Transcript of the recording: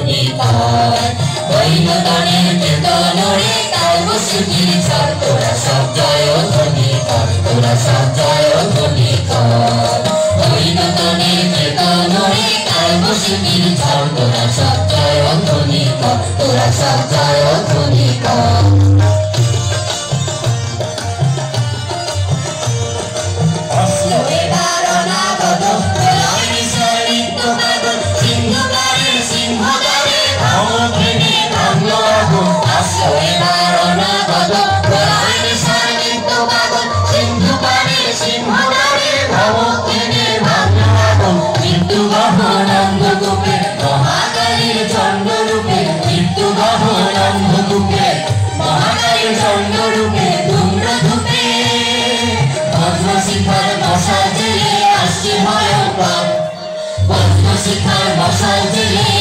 ধ্বনিকর দৈনতনের চেতনরে কালবসুতির ঝড় তোরা সব জয় ধ্বনিকর তোরা সব জয় ধ্বনিকর দৈনতনের চেতনরে কালবসুতির ঝড় তোরা সব জয় ধ্বনিকর তোরা সব জয় ধ্বনিকর মহাকালীর চন্দ্ররূপে মৃত্যুবাহন অন্ধকূপে মহাকালীর চন্দ্ররূপে ধূম্রধূপে বজ্রশিখার মশাল জেলে আসছে ভয়ঙ্কর বজ্রশিখার মশাল জেলে